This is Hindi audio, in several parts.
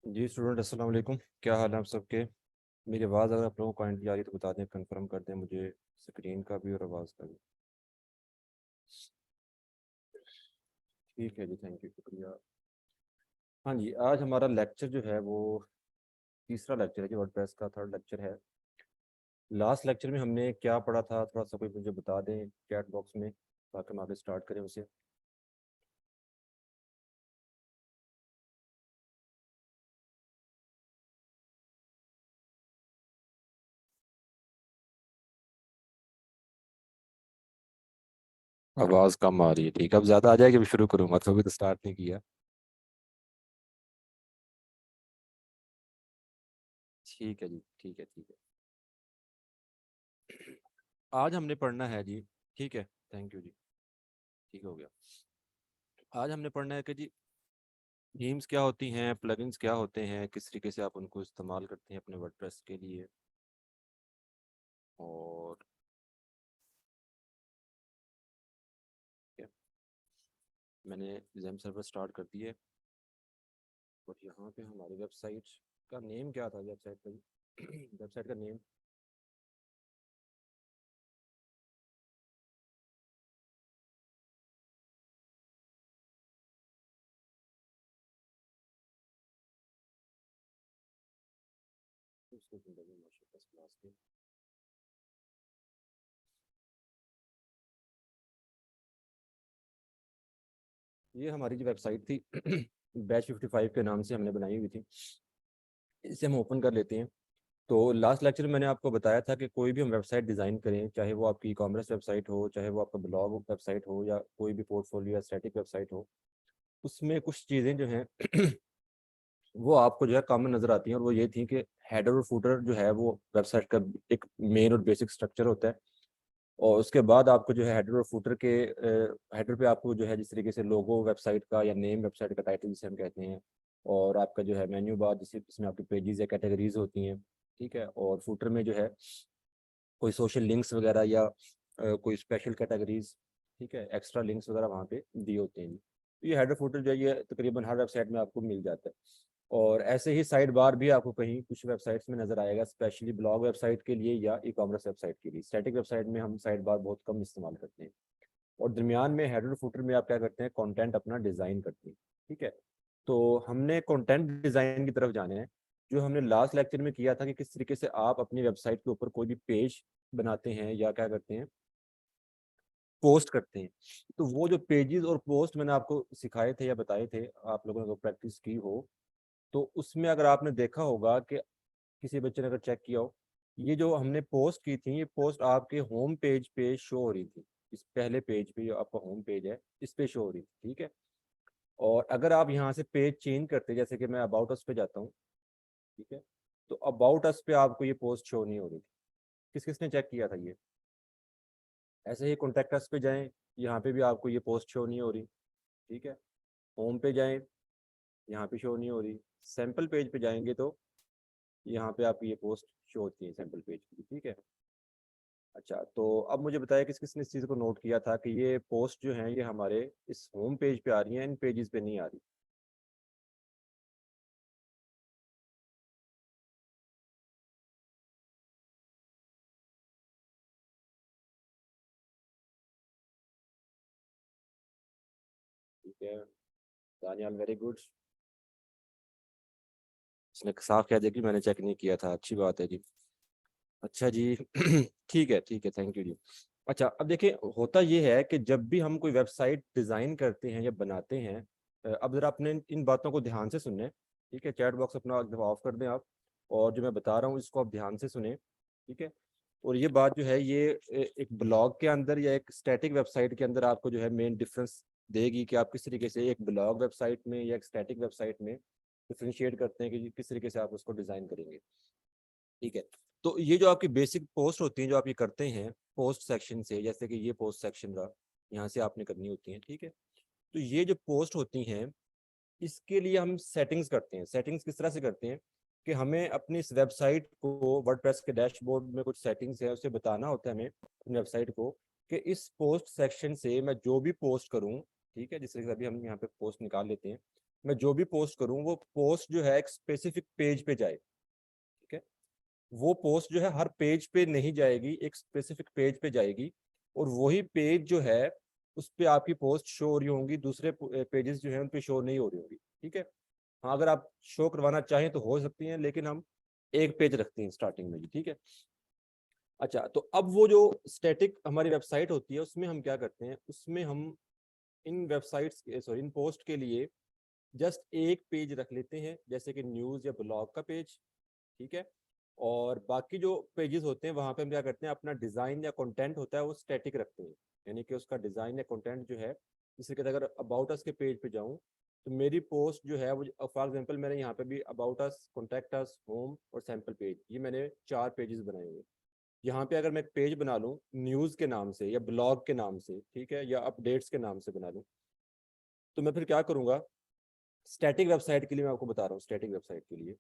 जी स्टूडेंट अस्सलाम वालेकुम। क्या हाल है आप सबके। मेरी आवाज़ अगर आप लोगों को क्वाइंटली आ रही है तो बता दें, कंफर्म कर दें मुझे, स्क्रीन का भी और आवाज़ का भी। ठीक है जी, थैंक यू, शुक्रिया। हाँ जी, आज हमारा लेक्चर जो है वो तीसरा लेक्चर है जी, वर्डप्रेस का थर्ड लेक्चर है। लास्ट लेक्चर में हमने क्या पढ़ा था, थोड़ा सा कोई मुझे बता दें चैट बॉक्स में, ताकि हम आगे स्टार्ट करें उसे। आवाज़ कम आ रही है, ठीक है, अब ज़्यादा आ जाएगी, अभी शुरू करूँगा तो अभी तो स्टार्ट नहीं किया। ठीक है जी, ठीक है, ठीक है। आज हमने पढ़ना है जी, ठीक है, थैंक यू जी, ठीक हो गया। आज हमने पढ़ना है कि जी थीम्स क्या होती हैं, प्लगइन्स क्या होते हैं, किस तरीके से आप उनको इस्तेमाल करते हैं अपने वर्डप्रेस के लिए। और क्या, मैंने जेम सर्वर स्टार्ट कर दिए। और यहाँ पे हमारी वेबसाइट का नेम क्या था, वेबसाइट का वेबसाइट का नेम उसको जिंदगी माशा क्लास के। ये हमारी जो वेबसाइट थी बैच 55 के नाम से हमने बनाई हुई थी। इसे हम ओपन कर लेते हैं। तो लास्ट लेक्चर में मैंने आपको बताया था कि कोई भी हम वेबसाइट डिज़ाइन करें, चाहे वो आपकी ई कॉमर्स वेबसाइट हो, चाहे वो आपका ब्लॉग वेबसाइट हो, या कोई भी पोर्टफोलियो या स्टैटिक वेबसाइट हो, उसमें कुछ चीज़ें जो हैं वो आपको जो है कॉमन नज़र आती हैं। और वो ये थी कि हेडर और फूटर जो है वो वेबसाइट का एक मेन और बेसिक स्ट्रक्चर होता है। और उसके बाद आपको जो है हेडर और फूटर के हेडर पे आपको जो है जिस तरीके से लोगो वेबसाइट का या नेम वेबसाइट का टाइटल जिसे हम कहते हैं, और आपका जो है मेन्यू बार जिसमें आपकी पेजेस या कैटेगरीज होती हैं, ठीक है। और फूटर में जो है कोई सोशल लिंक्स वगैरह या कोई स्पेशल कैटेगरीज, ठीक है, एक्स्ट्रा लिंक्स वगैरह वहाँ पे दिए होते हैं। तो ये हेडर फुटर जो है ये तकरीबन हर वेबसाइट में आपको मिल जाता है। और ऐसे ही साइड बार भी आपको कहीं कुछ वेबसाइट्स में नजर आएगा, स्पेशली ब्लॉग वेबसाइट के लिए या ई कॉमर्स वेबसाइट के लिए। स्टैटिक वेबसाइट में हम साइड बार बहुत कम इस्तेमाल करते हैं। और दरमियान में हेडर फुटर में आप क्या करते हैं, कंटेंट अपना डिज़ाइन करते हैं, ठीक है। तो हमने कंटेंट डिज़ाइन की तरफ जाने हैं, जो हमने लास्ट लेक्चर में किया था कि किस तरीके से आप अपनी वेबसाइट के ऊपर कोई भी पेज बनाते हैं या क्या करते हैं, पोस्ट करते हैं। तो वो जो पेजेस और पोस्ट मैंने आपको सिखाए थे या बताए थे, आप लोगों ने अगर प्रैक्टिस की हो तो उसमें अगर आपने देखा होगा कि किसी बच्चे ने अगर चेक किया हो, ये जो हमने पोस्ट की थी, ये पोस्ट आपके होम पेज पे शो हो रही थी। इस पहले पेज पे जो आपका होम पेज है इस पे शो हो रही थी, ठीक है। और अगर आप यहाँ से पेज चेंज करते, जैसे कि मैं अबाउट अस पे जाता हूँ, ठीक है, तो अबाउट अस पे आपको ये पोस्ट शो नहीं हो रही थी। किस किसने चेक किया था ये। ऐसे ही कॉन्टैक्ट अस पे जाएं, यहाँ पे भी आपको ये पोस्ट शो नहीं हो रही, ठीक है। होम पे जाएं, यहाँ पे शो नहीं हो रही। सैम्पल पेज पे जाएंगे तो यहाँ पे आपकी ये पोस्ट शो होती है सैम्पल पेज की, ठीक है। अच्छा, तो अब मुझे बताया किस किसने इस चीज़ को नोट किया था कि ये पोस्ट जो हैं ये हमारे इस होम पेज पे आ रही हैं, इन पेजेस पे नहीं आ रही। ठीक है, दानियाल वेरी गुड। इसने साफ कह दिया कि मैंने चेक नहीं किया था, अच्छी बात है जी। अच्छा जी ठीक है, ठीक है, थैंक यू जी। अच्छा, अब देखिए होता ये है कि जब भी हम कोई वेबसाइट डिज़ाइन करते हैं या बनाते हैं, अब जरा अपने इन बातों को ध्यान से सुनने, ठीक है। चैट बॉक्स अपना एक दफ़ा ऑफ कर दें आप, और जो मैं बता रहा हूँ इसको आप ध्यान से सुने, ठीक है। और ये बात जो है ये एक ब्लॉग के अंदर या एक स्टैटिक वेबसाइट के अंदर आपको जो है मेन डिफरेंस देगी कि आप किस तरीके से एक ब्लॉग वेबसाइट में या एक स्टैटिक वेबसाइट में डिफ्रेंशिएट करते हैं कि किस तरीके से आप उसको डिज़ाइन करेंगे, ठीक है। तो ये जो आपकी बेसिक पोस्ट होती हैं जो आप ये करते हैं पोस्ट सेक्शन से, जैसे कि ये पोस्ट सेक्शन रहा, यहाँ से आपने करनी होती है, ठीक है। तो ये जो पोस्ट होती हैं इसके लिए हम सेटिंग्स करते हैं। सेटिंग्स किस तरह से करते हैं कि हमें अपनी इस वेबसाइट को वर्डप्रेस के डैशबोर्ड में कुछ सेटिंग्स है, उसे बताना होता है हमें अपनी वेबसाइट को कि इस पोस्ट सेक्शन से मैं जो भी पोस्ट करूं, ठीक है, जिस तरह से अभी हम यहाँ पे पोस्ट निकाल लेते हैं, मैं जो भी पोस्ट करूं वो पोस्ट जो है एक स्पेसिफिक पेज पे जाए, ठीक है। वो पोस्ट जो है हर पेज पे नहीं जाएगी, एक स्पेसिफिक पेज पे जाएगी, और वही पेज जो है उस पे आपकी पोस्ट शो हो रही होंगी, दूसरे पेजेस जो है उन पे शो नहीं हो रही होंगी, ठीक है। हाँ, अगर आप शो करवाना चाहें तो हो सकती हैं, लेकिन हम एक पेज रखते हैं स्टार्टिंग में जी, ठीक है। अच्छा, तो अब वो जो स्टैटिक हमारी वेबसाइट होती है उसमें हम क्या करते हैं, उसमें हम इन वेबसाइट्स सॉरी इन पोस्ट के लिए जस्ट एक पेज रख लेते हैं, जैसे कि न्यूज़ या ब्लॉग का पेज, ठीक है। और बाकी जो पेजेस होते हैं वहां पे हम क्या करते हैं, अपना डिजाइन या कंटेंट होता है वो स्टैटिक रखते हैं, यानी कि उसका डिजाइन या कंटेंट जो है, जैसे कि अगर अबाउट अस के पेज पे जाऊं तो मेरी पोस्ट जो है वो, फॉर एग्जांपल मैंने यहाँ पे भी about us, contact us, home और सैम्पल पेज, ये मैंने 4 पेजेस बनाए हुए हैं। यहाँ पे अगर मैं एक पेज बना लूँ न्यूज़ के नाम से या ब्लॉग के नाम से, ठीक है, या अपडेट्स के नाम से बना लूँ, तो मैं फिर क्या करूँगा, स्टैटिक वेबसाइट के लिए मैं आपको बता रहा हूँ, स्टैटिक वेबसाइट के लिए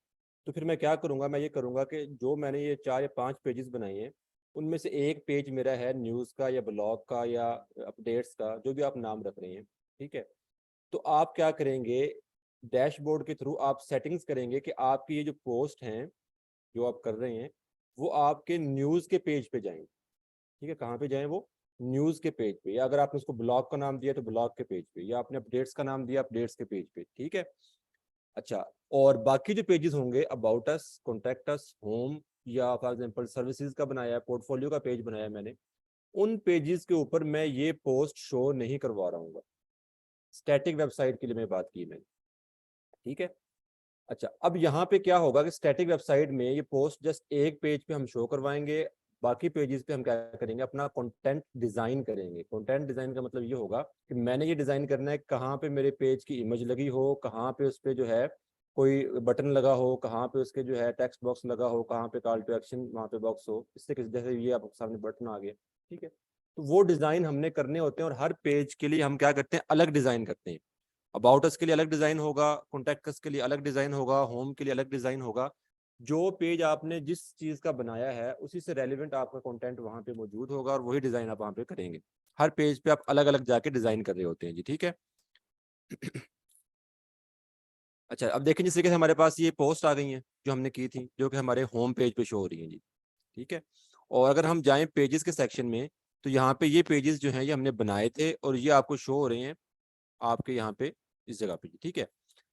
तो फिर मैं क्या करूँगा, मैं ये करूँगा कि जो मैंने ये 4 या 5 पेजेस बनाए हैं उनमें से एक पेज मेरा है न्यूज़ का या ब्लॉग का या अपडेट्स का, जो भी आप नाम रख रहे हैं, ठीक है। तो आप क्या करेंगे, डैशबोर्ड के थ्रू आप सेटिंग्स करेंगे कि आपकी ये जो पोस्ट हैं जो आप कर रहे हैं वो आपके न्यूज़ के पेज पे जाएं, ठीक है। कहाँ पे जाएं वो, न्यूज़ के पेज पे, या अगर आपने उसको ब्लॉग का नाम दिया तो ब्लॉग के पेज पे, या आपने अपडेट्स का नाम दिया अपडेट्स के पेज पे, ठीक है। अच्छा, और बाकी जो पेजेस होंगे about us, contact us, home, या फॉर एग्जांपल सर्विसेज का बनाया है, पोर्टफोलियो का पेज बनाया है मैंने, उन पेजेस के ऊपर मैं ये पोस्ट शो नहीं करवा रहा हूँ। स्टैटिक वेबसाइट के लिए मैं बात की मैंने, ठीक है। अच्छा, अब यहाँ पे क्या होगा कि स्टैटिक वेबसाइट में ये पोस्ट जस्ट एक पेज पे हम शो करवाएंगे, बाकी पेजेस पे हम क्या करेंगे, अपना कंटेंट डिजाइन करेंगे। कंटेंट डिजाइन का मतलब ये होगा कि मैंने ये डिजाइन करना है कहाँ पे मेरे पेज की इमेज लगी हो, कहाँ पे उस पे जो है कोई बटन लगा हो, कहाँ पे उसके जो है टेक्स्ट बॉक्स लगा हो, कहाँ पे कॉल टू एक्शन वहाँ पे बॉक्स हो, इससे जैसे ये आपके सामने बटन आ गया, ठीक है। तो वो डिजाइन हमने करने होते हैं, और हर पेज के लिए हम क्या करते हैं, अलग डिजाइन करते हैं। अबाउट अस के लिए अलग डिजाइन होगा, कॉन्टैक्ट अस के लिए अलग डिजाइन होगा, होम के लिए अलग डिजाइन होगा। जो पेज आपने जिस चीज का बनाया है उसी से रेलिवेंट आपका कंटेंट वहां पे मौजूद होगा, और वही डिजाइन आप वहां पे करेंगे। हर पेज पे आप अलग अलग जाके डिजाइन कर रहे होते हैं जी, ठीक है। अच्छा, अब देखें जिस तरीके से हमारे पास ये पोस्ट आ गई हैं जो हमने की थी, जो कि हमारे होम पेज पे शो हो रही हैं जी, ठीक है। और अगर हम जाएं पेजेस के सेक्शन में, तो यहाँ पे ये पेजेस जो हैं ये हमने बनाए थे और ये आपको शो हो रहे हैं आपके यहाँ पे इस जगह पे, ठीक है।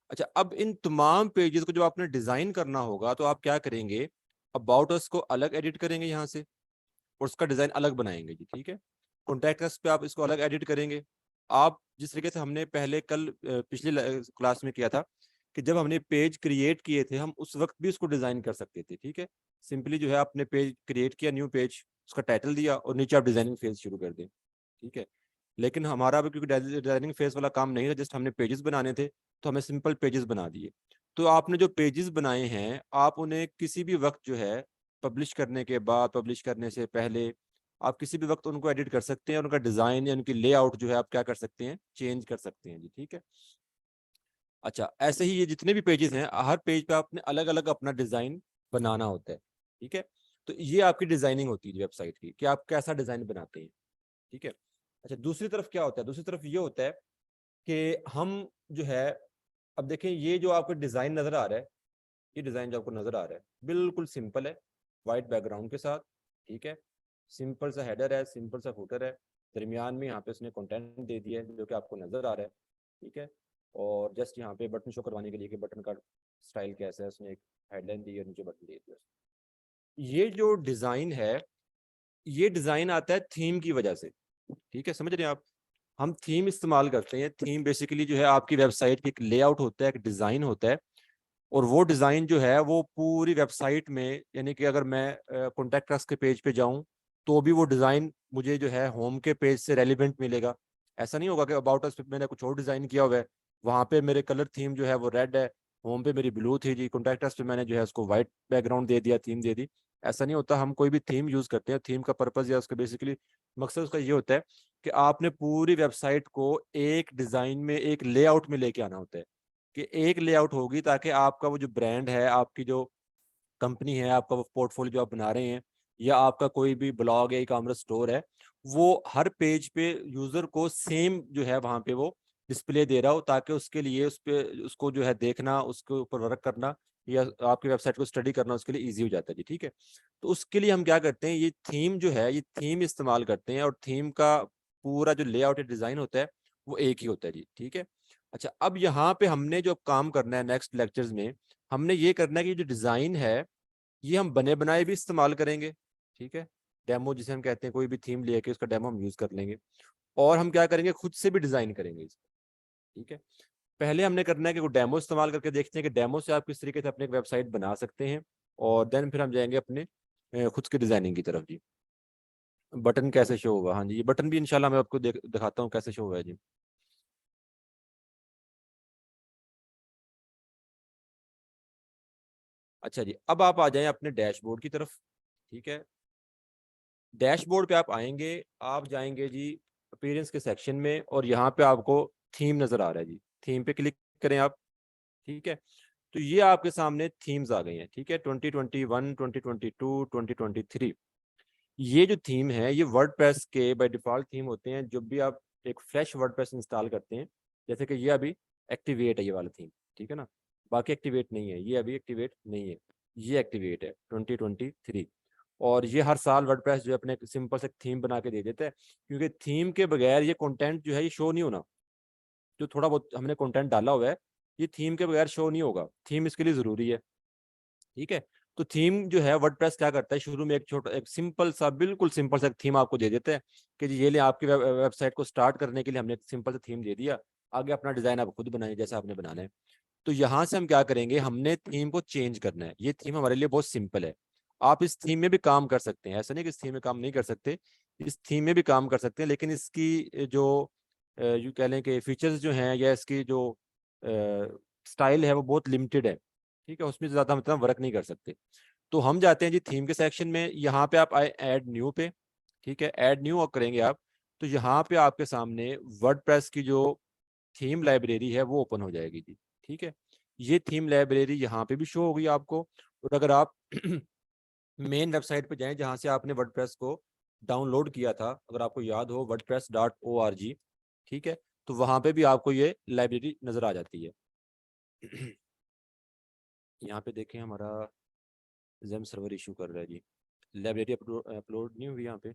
अच्छा, अब इन तमाम पेजेस को जो आपने डिजाइन करना होगा तो आप क्या करेंगे, अबाउट अस को अलग एडिट करेंगे यहाँ से, और उसका डिजाइन अलग बनाएंगे जी, ठीक है। कॉन्टैक्ट अस पे आप इसको अलग एडिट करेंगे। आप जिस तरीके से हमने पहले कल पिछली क्लास में किया था कि जब हमने पेज क्रिएट किए थे हम उस वक्त भी उसको डिजाइन कर सकते थे, ठीक है। सिंपली जो है आपने पेज क्रिएट किया, न्यू पेज, उसका टाइटल दिया और नीचे आप डिजाइनिंग फेज शुरू कर दें, ठीक है। लेकिन हमारा भी क्योंकि डिजाइनिंग फेज वाला काम नहीं था, जस्ट हमने पेजेस बनाने थे, तो हमें सिंपल पेजेस बना दिए। तो आपने जो पेजेस बनाए हैं आप उन्हें किसी भी वक्त जो है, पब्लिश करने के बाद, पब्लिश करने से पहले, आप किसी भी वक्त उनको एडिट कर सकते हैं, उनका डिजाइन या उनकी लेआउट जो है आप क्या कर सकते हैं, चेंज कर सकते हैं जी, ठीक है। अच्छा, ऐसे ही ये जितने भी पेजेस हैं हर पेज पे आपने अलग अलग अपना डिजाइन बनाना होता है, ठीक है। तो ये आपकी डिजाइनिंग होती है वेबसाइट की, कि आप कैसा डिजाइन बनाते हैं, ठीक है। अच्छा, दूसरी तरफ क्या होता है, दूसरी तरफ ये होता है कि हम जो है, अब देखें ये जो आपको डिजाइन नजर आ रहा है, ये डिजाइन जो आपको नजर आ रहा है बिल्कुल सिंपल है, वाइट बैकग्राउंड के साथ, ठीक है। सिंपल सा हेडर है, सिंपल सा फुटर है, दरमियान में यहाँ पे उसने कंटेंट दे दिया है जो कि आपको नजर आ रहा है, ठीक है। और जस्ट यहाँ पे बटन शो करवाने के लिए कि बटन का स्टाइल कैसा है, उसने एक हेडलाइन दी है, नीचे बटन दे दिया। ये जो डिजाइन है ये डिजाइन आता है थीम की वजह से, ठीक है, समझ रहे हैं आप। हम थीम इस्तेमाल करते हैं, थीम बेसिकली जो है आपकी वेबसाइट की एक लेआउट होता है, एक डिजाइन होता है, और वो डिजाइन जो है वो पूरी वेबसाइट में, यानी कि अगर मैं कॉन्टैक्ट अस के पेज पे जाऊं तो भी वो डिजाइन मुझे जो है होम के पेज से रेलिवेंट मिलेगा। ऐसा नहीं होगा कि अबाउट अस पे मैंने कुछ और डिजाइन किया हुआ है, वहां पे मेरे कलर थीम जो है वो रेड है, होम पे मेरी ब्लू थी जी, कॉन्टैक्ट अस पे मैंने जो है उसको व्हाइट बैकग्राउंड दे दिया, थीम दे दी। ऐसा नहीं होता। हम कोई भी थीम यूज करते हैं, थीम का पर्पज या उसका बेसिकली मकसद उसका ये होता है कि आपने पूरी वेबसाइट को एक डिजाइन में, एक लेआउट में लेके आना होता है, कि एक लेआउट होगी ताकि आपका वो जो ब्रांड है, आपकी जो कंपनी है, आपका वो पोर्टफोलियो जो आप बना रहे हैं, या आपका कोई भी ब्लॉग या ई कॉमर्स स्टोर है, वो हर पेज पे यूजर को सेम जो है वहां पे वो डिस्प्ले दे रहा हो, ताकि उसके लिए उस पे उसको जो है देखना, उसके ऊपर वर्क करना या आपकी वेबसाइट को स्टडी करना उसके लिए इजी हो जाता है जी। ठीक है, तो उसके लिए हम क्या करते हैं, ये थीम जो है ये थीम इस्तेमाल करते हैं, और थीम का पूरा जो लेआउट डिजाइन होता है वो एक ही होता है जी। ठीक है, अच्छा अब यहाँ पे हमने जो काम करना है नेक्स्ट लेक्चर्स में, हमने ये करना है कि जो डिजाइन है ये हम बने बनाए भी इस्तेमाल करेंगे। ठीक है, डेमो जिसे हम कहते हैं, कोई भी थीम लेके उसका डेमो हम यूज कर लेंगे, और हम क्या करेंगे, खुद से भी डिजाइन करेंगे इसको। ठीक है, पहले हमने करना है कि वो डेमो इस्तेमाल करके देखते हैं कि डेमो से आप किस तरीके से अपने एक वेबसाइट बना सकते हैं, और देन फिर हम जाएंगे अपने खुद की डिजाइनिंग की तरफ जी। बटन कैसे शो होगा, हाँ जी, ये बटन भी इंशाल्लाह मैं आपको दिखाता हूँ कैसे शो हुआ है जी। अच्छा जी, अब आप आ जाएं अपने डैशबोर्ड की तरफ। ठीक है, डैशबोर्ड पे आप आएंगे, आप जाएंगे जी अपीयरेंस के सेक्शन में, और यहाँ पे आपको थीम नजर आ रहा है जी, थीम पे क्लिक करें आप। ठीक है, तो ये आपके सामने थीम्स आ गई हैं। ठीक है, 2021, 2022, 2023, ये जो थीम है ये वर्डप्रेस के बाय डिफॉल्ट थीम होते हैं जब भी आप एक फ्रेश वर्डप्रेस इंस्टॉल करते हैं। जैसे कि ये अभी एक्टिवेट है ये वाला थीम, ठीक है ना, बाकी एक्टिवेट नहीं है, ये अभी एक्टिवेट नहीं है, ये एक्टिवेट है 2023। और ये हर साल वर्डप्रेस जो है अपने सिंपल से थीम बना के दे देता है, क्योंकि थीम के बगैर ये कंटेंट जो है ये शो नहीं होना। जो थोड़ा बहुत हमने कंटेंट डाला हुआ है ये थीम के बगैर शो नहीं होगा, थीम इसके लिए जरूरी है। ठीक है, तो थीम जो है वर्डप्रेस क्या करता है, शुरू में एक छोटा एक सिंपल सा बिल्कुल सिंपल सा थीम आपको दे देता है कि जी ये ले आपकी वेबसाइट को स्टार्ट करने के लिए हमने एक सिंपल सा थीम दे दिया, आगे अपना डिजाइन आप खुद बनाए जैसा आपने बनाना है। तो यहाँ से हम क्या करेंगे, हमने थीम को चेंज करना है। ये थीम हमारे लिए बहुत सिंपल है, आप इस थीम में भी काम कर सकते हैं, ऐसा नहीं कि इस थीम में काम नहीं कर सकते, इस थीम में भी काम कर सकते हैं, लेकिन इसकी जो यूँ कह लें कि फीचर्स जो हैं या इसकी जो स्टाइल है वो बहुत लिमिटेड है। ठीक है, उसमें ज़्यादा हम इतना वर्क नहीं कर सकते। तो हम जाते हैं जी थीम के सेक्शन में, यहाँ पे आप आए ऐड न्यू पे। ठीक है, ऐड न्यू और करेंगे आप, तो यहाँ पे आपके सामने वर्डप्रेस की जो थीम लाइब्रेरी है वो ओपन हो जाएगी जी। ठीक है, ये थीम लाइब्रेरी यहाँ पे भी शो होगी आपको, और अगर आप मेन वेबसाइट पे जाएं जहाँ से आपने वर्डप्रेस को डाउनलोड किया था, अगर आपको याद हो wordpress.org, ठीक है, तो वहाँ पे भी आपको ये लाइब्रेरी नज़र आ जाती है। यहाँ पे देखें हमारा जेम सर्वर इशू कर रहा है जी, लाइब्रेरी अपलोड नहीं हुई यहाँ पे।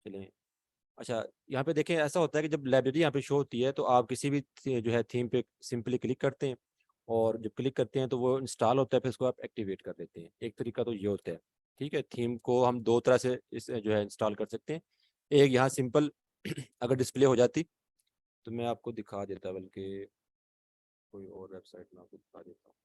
चलें, अच्छा यहाँ पे देखें, ऐसा होता है कि जब लाइब्रेरी यहाँ पे शो होती है तो आप किसी भी जो है थीम पे सिंपली क्लिक करते हैं, और जब क्लिक करते हैं तो वो इंस्टॉल होता है, फिर उसको आप एक्टिवेट कर देते हैं। एक तरीका तो ये होता है। ठीक है, थीम को हम दो तरह से इस जो है इंस्टॉल कर सकते हैं। एक यहाँ सिंपल अगर डिस्प्ले हो जाती तो मैं आपको दिखा देता, बल्कि कोई और वेबसाइट में आपको दिखा देता हूँ।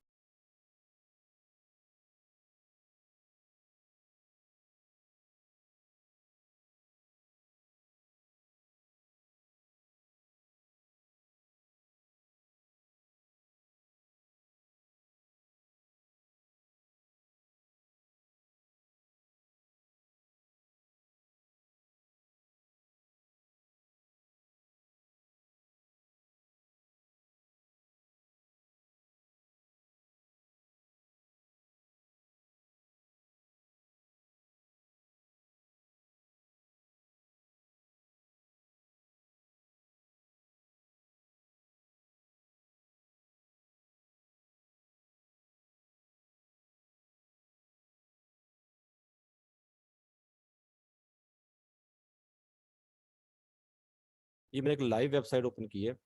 ये मैंने एक लाइव वेबसाइट ओपन की है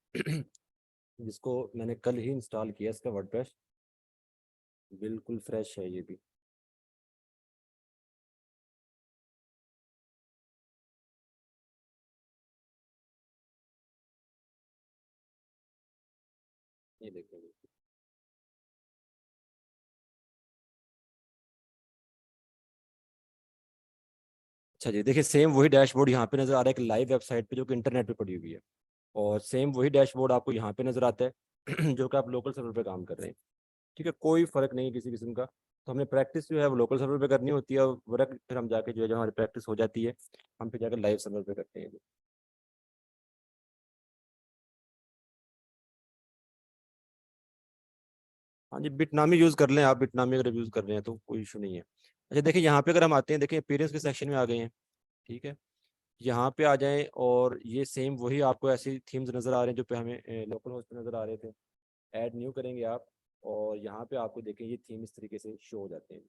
जिसको मैंने कल ही इंस्टॉल किया, इसका वर्डप्रेस बिल्कुल फ्रेश है ये भी। ये देखिए, अच्छा जी देखिए, सेम वही डैशबोर्ड यहाँ पे नजर आ रहा है एक लाइव वेबसाइट पे जो कि इंटरनेट पे पड़ी हुई है, और सेम वही डैशबोर्ड आपको यहाँ पे नजर आता है जो कि आप लोकल सर्वर पे काम कर रहे हैं। ठीक है, कोई फर्क नहीं है किसी किस्म का। तो हमने प्रैक्टिस जो है वो लोकल सर्वर पे करनी होती है, और वर्क फिर हम जाके जो है जब हमारी प्रैक्टिस हो जाती है हम फिर जाकर लाइव सर्वर पे करते हैं। हाँ जी, बिटनामी यूज़ कर लें आप, बिटनामी अगर यूज़ कर रहे हैं तो कोई इशू नहीं है। अच्छा देखिए, यहाँ पे अगर हम आते हैं, देखिए अपीयरेंस के सेक्शन में आ गए हैं। ठीक है, यहाँ पे आ जाएं और ये सेम वही आपको ऐसे थीम्स नज़र आ रहे हैं जो पे हमें लोकल होस्ट पे नज़र आ रहे थे। ऐड न्यू करेंगे आप और यहाँ पे आपको देखें ये थीम इस तरीके से शो हो जाते हैं।